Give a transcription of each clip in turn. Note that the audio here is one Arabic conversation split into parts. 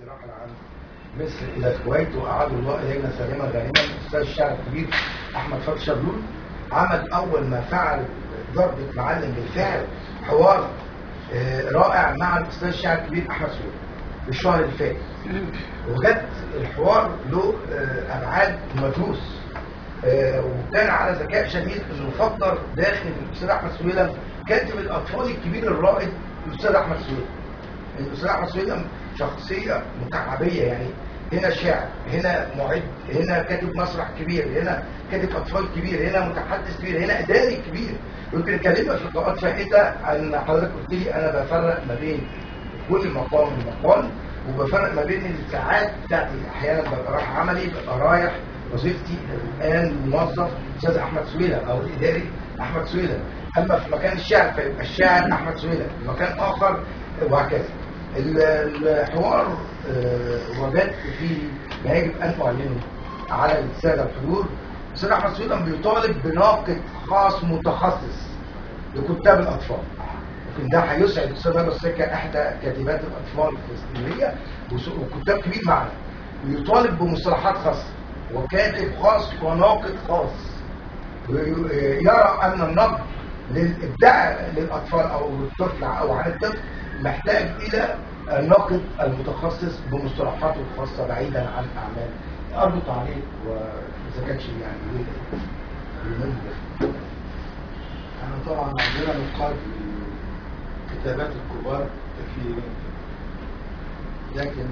الذي رحل عن مصر الى الكويت واعاد الله الينا سالما غانما الاستاذ الشاعر الكبير احمد فتحي شبلول عمل اول ما فعل ضربه معلم بالفعل حوار رائع مع الاستاذ الشاعر الكبير احمد سويد في الشهر اللي فات. وجد الحوار له ابعاد مدروس، وكان على ذكاء شديد انه فكر داخل الاستاذ احمد سويلم كاتب الاطفال الكبير الرائد الاستاذ احمد سويلم. الاستاذ احمد سويلم شخصيه مكعبيه، يعني هنا شاعر، هنا معد، هنا كاتب مسرح كبير، هنا كاتب اطفال كبير، هنا متحدث كبير، هنا اداري كبير. يمكن اكلمك في لقاءات فائته ان حضرتك قلت لي انا بفرق ما بين كل مقام ومقام، وبفرق ما بين الساعات بتاعتي. احيانا ببقى رايح عملي، ببقى رايح وظيفتي الان موظف استاذ احمد سويلم او الاداري احمد سويلم، اما في مكان الشعر فيبقى الشاعر احمد سويلم، في مكان اخر وهكذا. الحوار وجدت فيه ما يجب ان تعلنه على الساده الحضور. الاستاذ احمد سويلم بيطالب بناقد خاص متخصص لكتاب الاطفال. يمكن ده هيسعد الاستاذ هبه السكه احدى كاتبات الاطفال في اسكندريه وكتاب كبير معنا. يطالب بمصطلحات خاصه وكاتب خاص وناقد خاص، يرى ان النقد للابداع للاطفال او للطفل او عن الطفل محتاج الى الناقد المتخصص بمصطلحاته الخاصه بعيدا عن اعمال. ارجو تعليق واذا كانش يعني احنا طبعا عندنا نقاد للكتابات الكبار كثيرين، لكن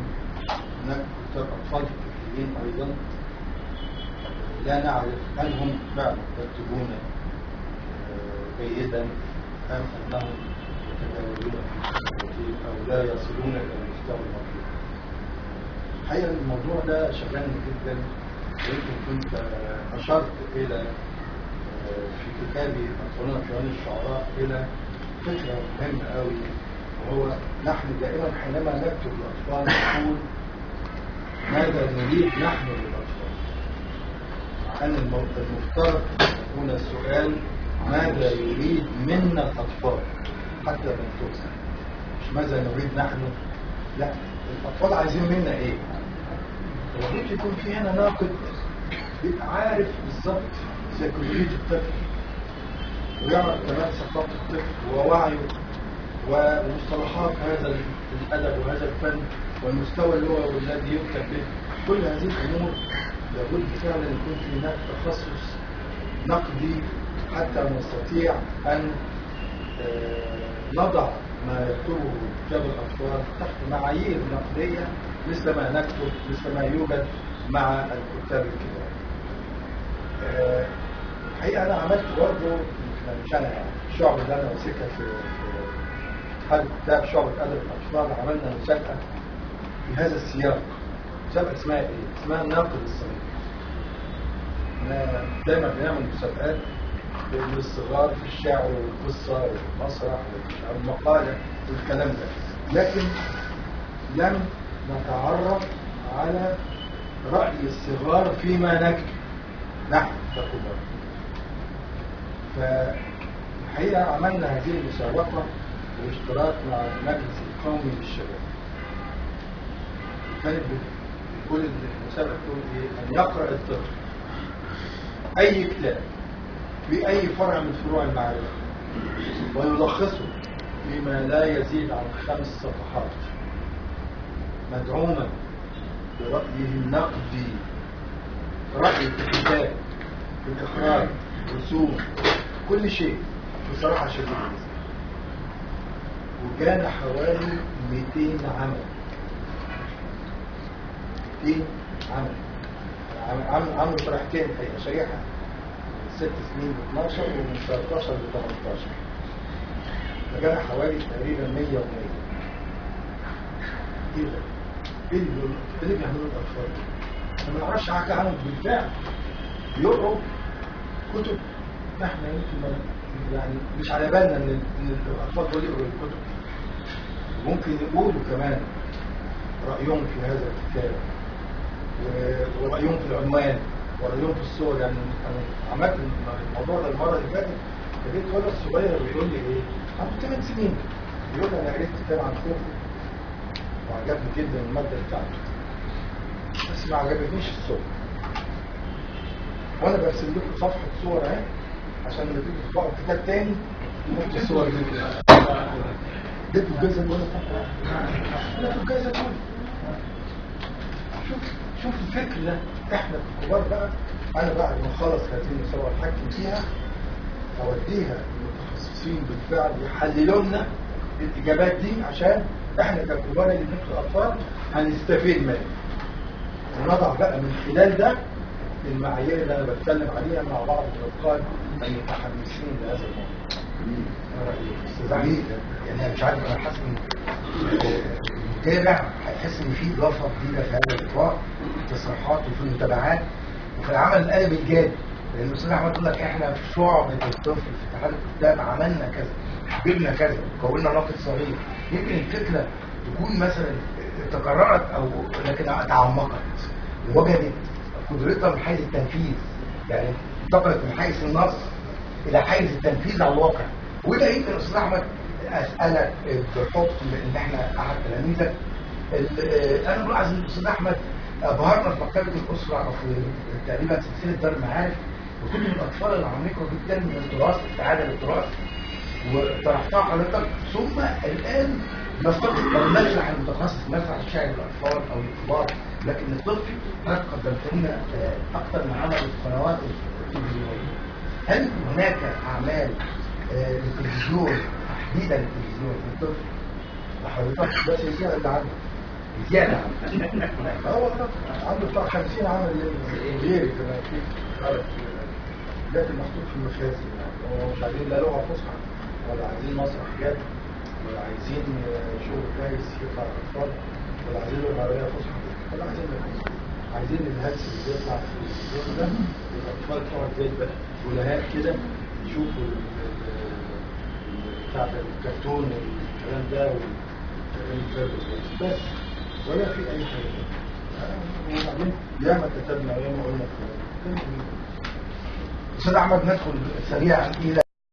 هناك كتاب اطفال كثيرين ايضا لا نعرف هل هم فعلا يكتبون جيدا ام انهم يتجاوزون في او لا يصلون الى المستوى المطلوب. الحقيقه الموضوع ده شغلني جدا، يمكن كنت اشرت الى في كتابي أطفالنا في عيون الشعراء الى فكره مهمه قوي، وهو نحن دائما حينما نكتب الاطفال نقول ماذا نريد نحن للاطفال. أن المفترض يكون السؤال ماذا يريد منا الأطفال حتى ننفذ، مش ماذا نريد نحن، لا، الأطفال عايزين منا إيه؟ المفروض يكون في هنا ناقد يبقى عارف بالظبط سيكولوجية الطفل، ويعرف كمان ثقافة الطفل ووعيه ومصطلحات هذا الأدب وهذا الفن والمستوى اللغوي الذي يكتب به. كل هذه الأمور لابد فعلا يكون في هناك تخصص نقدي حتى نستطيع أن نضع ما يكتبه كتاب الأطفال تحت معايير نقدية مثل ما نكتب، مثل ما يوجد مع الكتاب الكبار. الحقيقة أنا عملت برضه مش أنا يعني الشعب اللي أنا ماسكها في هذا كتاب شعبة أدب الأطفال، عملنا مسابقة في هذا السياق. مسابقة اسمها إيه؟ اسمها الناقد الصغير. دايما بنعمل مسابقات للصغار في الشعر والقصة والمسرح والمقالة والكلام ده، لكن لم نتعرف على رأي الصغار فيما نكتب نحن ككبار. فالحقيقة عملنا هذه المسابقة بالاشتراك مع المجلس القومي للشباب. كانت بتقول المسابقة بتقول إيه؟ أن يقرأ الطفل أي كتاب في أي فرع من فروع المعرفة ويلخصه فيما لا يزيد عن 5 صفحات، مدعوما برأيه النقدي، رأي في الكتاب، في الإخراج، رسوم، كل شيء بصراحة شديدة. وكان حوالي 200 عمل، 200 عمل. عملوا شريحتين الحقيقة، شريحة 6 سنين ب 12 ومن 13 ل 18، فجانا حوالي تقريبا 100 و100. ايه ده؟ ايه اللي بيعملوا الاطفال دول؟ انا ما اعرفش حاجه عنهم بالفعل. بيقروا كتب احنا يمكن يعني مش على بالنا ان الاطفال دول يقروا الكتب، وممكن يقولوا كمان رايهم في هذا الكتاب ورأيهم في العنوان ورأيهم في الصور. يعني أنا عملت الموضوع ده المرة اللي فاتت، لقيت ولد صغير بيقول لي إيه؟ عنده 8 سنين، بيقول لي أنا قريت كتاب عن خوفو وعجبني جدا الماده بتاعته، بس ما عجبتنيش الصور. وانا برسم لكم صفحه صور اهي عشان لما تيجوا تطبعوا كتاب تاني تحطوا الصور دي كده. اديتوا الجايزه ولا اديتوا الجايزه كلها. شوف الفكر ده. احنا الكبار بقى، انا بعد ما اخلص هذه المسابقه اتحكم فيها اوديها للمتخصصين بالفعل يحللوا لنا الاجابات دي، عشان احنا ككبار اللي بنقرا الاطفال هنستفيد منها، ونضع بقى من خلال ده المعايير اللي انا بتكلم عليها مع بعض النقاد المتحمسين لهذا الموضوع. استاذ علي، يعني انا مش عارف، انا حاسس ان المتابع هيحس ان في اضافه جديده في هذا الاطار، في التصريحات وفي المتابعات وفي العمل الادبي الجاد. لان الاستاذ احمد يقول لك احنا في شعبة الطفل في اتحاد الكتاب عملنا كذا، جبنا كذا، كونا ناقد صغير. يمكن الفكره تكون مثلا تكررت او لكن تعمقت ووجدت قدرتها من حيث التنفيذ، يعني انتقلت من حيث النص الى حيز التنفيذ على الواقع. وده يمكن استاذ احمد اسالك بحكم ان احنا احد تلاميذك. انا ملاحظ ان الاستاذ احمد ابهرنا في مكتبه الاسره او في تقريبا سلسله دار المعارف وكل الاطفال العميقه جدا من التراث، استعاده للتراث، وطرحتها حضرتك. ثم الان نفتقد المسرح المتخصص، مسرح الشعر للاطفال او الكبار، لكن الطفل حضرتك قدمت لنا اكثر من عمل القنوات التلفزيونيه. هل هناك اعمال للتلفزيون تحديدا للتلفزيون للطفل لحضرتك؟ بس الزياده اللي عنده زياده والله عنده بتاع 50 عمل غيري كمان في لكن محطوط في المخازن. يعني هو مش عايزين لا لغه فصحى ولا عايزين مسرح جاد ولا عايزين شغل كويس يطلع الاطفال ولا عايزين لغه عربيه فصحى ولا عايزين الهلس اللي بيطلع في التلفزيون ده الاطفال تقعد زي الفلهاء كده يشوفوا بتاع الكرتون والكلام ده بس، ولا في اي حاجه. وبعدين ياما كتبنا وياما قلنا. استاذ احمد، ندخل سريعا الى